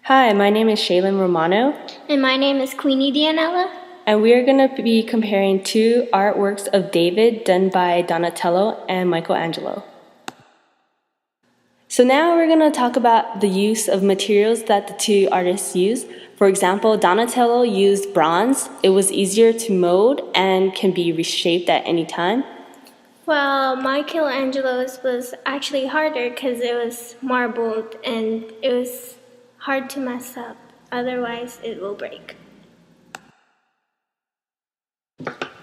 Hi, my name is Shalynn Romano, And my name is Queenie Dianella. and we are going to be comparing two artworks of David done by Donatello and Michelangelo. So now we're going to talk about the use of materials that the two artists used. For example, Donatello used bronze. It was easier to mold and can be reshaped at any time. Well, Michelangelo's was actually harder because it was marbled and it was hard to mess up. Otherwise, it will break.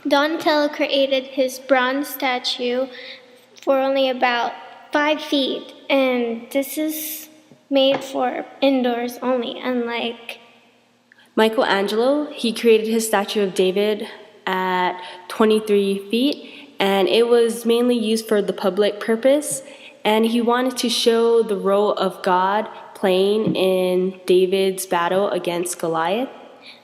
Donatello created his bronze statue for only about 5 feet, and this is made for indoors only, unlike Michelangelo, he created his statue of David at 23 feet, and it was mainly used for the public purpose, and he wanted to show the role of God playing in David's battle against Goliath.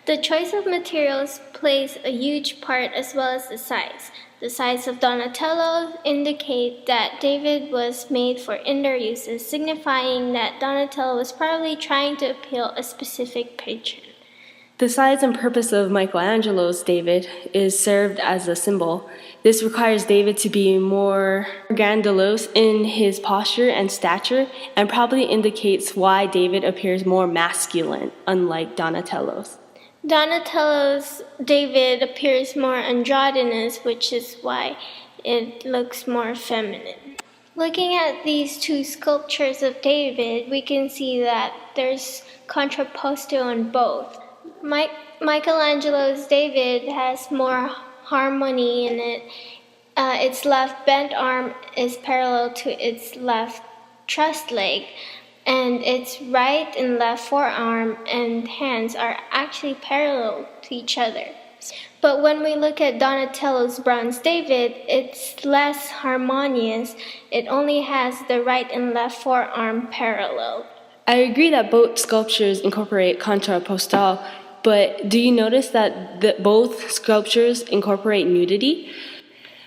The choice of materials plays a huge part as well as the size. The size of Donatello indicate that David was made for indoor uses, signifying that Donatello was probably trying to appeal a specific patron. The size and purpose of Michelangelo's David is served as a symbol. This requires David to be more grandiose in his posture and stature, and probably indicates why David appears more masculine, unlike Donatello's. Donatello's David appears more androgynous, which is why it looks more feminine. Looking at these two sculptures of David, we can see that there's contrapposto on both. Michelangelo's David has more harmony in it. Its left bent arm is parallel to its left trussed leg, and its right and left forearm and hands are actually parallel to each other. But when we look at Donatello's bronze David, it's less harmonious. It only has the right and left forearm parallel. I agree that both sculptures incorporate contrappostal, but do you notice that both sculptures incorporate nudity?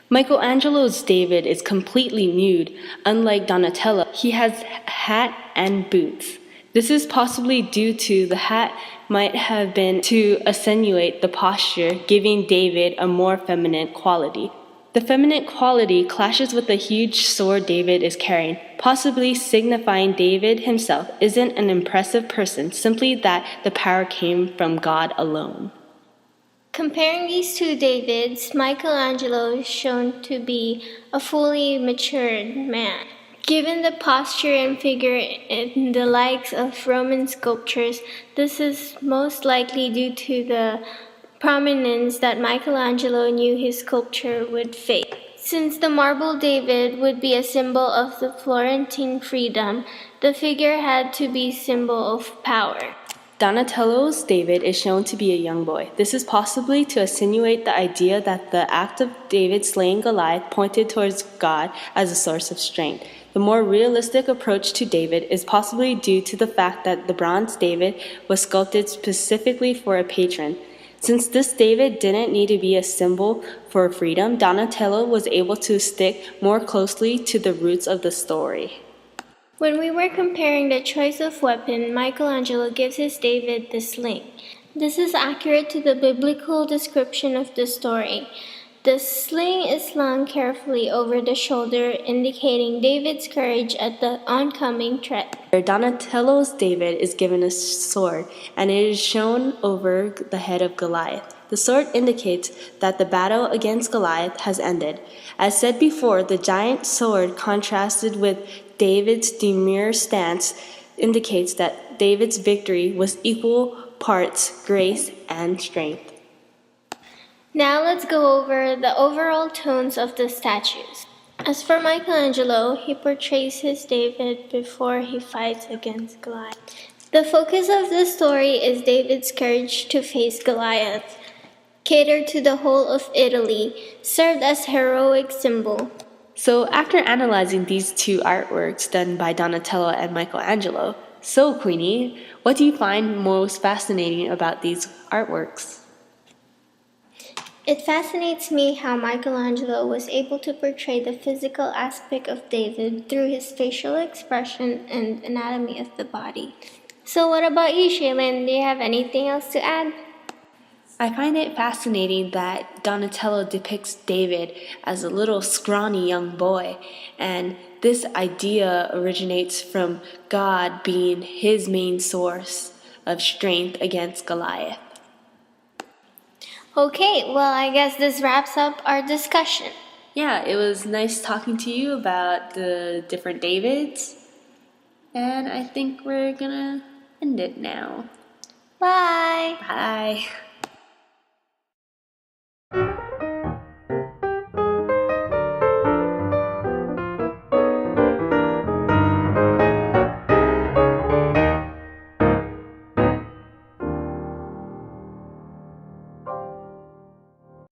Michelangelo's David is completely nude. Unlike Donatello, he has hat and boots. This is possibly due to the hat might have been to accentuate the posture, giving David a more feminine quality. The feminine quality clashes with the huge sword David is carrying, possibly signifying David himself isn't an impressive person, simply that the power came from God alone. Comparing these two Davids, Michelangelo is shown to be a fully matured man. Given the posture and figure in the likes of Roman sculptures, this is most likely due to the prominence that Michelangelo knew his sculpture would face. Since the marble David would be a symbol of the Florentine freedom, the figure had to be a symbol of power. Donatello's David is shown to be a young boy. This is possibly to insinuate the idea that the act of David slaying Goliath pointed towards God as a source of strength. The more realistic approach to David is possibly due to the fact that the bronze David was sculpted specifically for a patron. Since this David didn't need to be a symbol for freedom, Donatello was able to stick more closely to the roots of the story. When we were comparing the choice of weapon, Michelangelo gives his David the sling. This is accurate to the biblical description of the story. The sling is slung carefully over the shoulder, indicating David's courage at the oncoming threat. Donatello's David is given a sword, and it is shown over the head of Goliath. The sword indicates that the battle against Goliath has ended. As said before, the giant sword contrasted with David's demure stance indicates that David's victory was equal parts grace and strength. Now let's go over the overall tones of the statues. As for Michelangelo, he portrays his David before he fights against Goliath. The focus of the story is David's courage to face Goliath, catered to the whole of Italy, served as heroic symbol. So after analyzing these two artworks done by Donatello and Michelangelo, so Queenie, what do you find most fascinating about these artworks? It fascinates me how Michelangelo was able to portray the physical aspect of David through his facial expression and anatomy of the body. So, what about you, Shalynn? Do you have anything else to add? I find it fascinating that Donatello depicts David as a little scrawny young boy, and this idea originates from God being his main source of strength against Goliath. Okay, well, I guess this wraps up our discussion. Yeah, it was nice talking to you about the different Davids, and I think we're gonna end it now. Bye! Bye.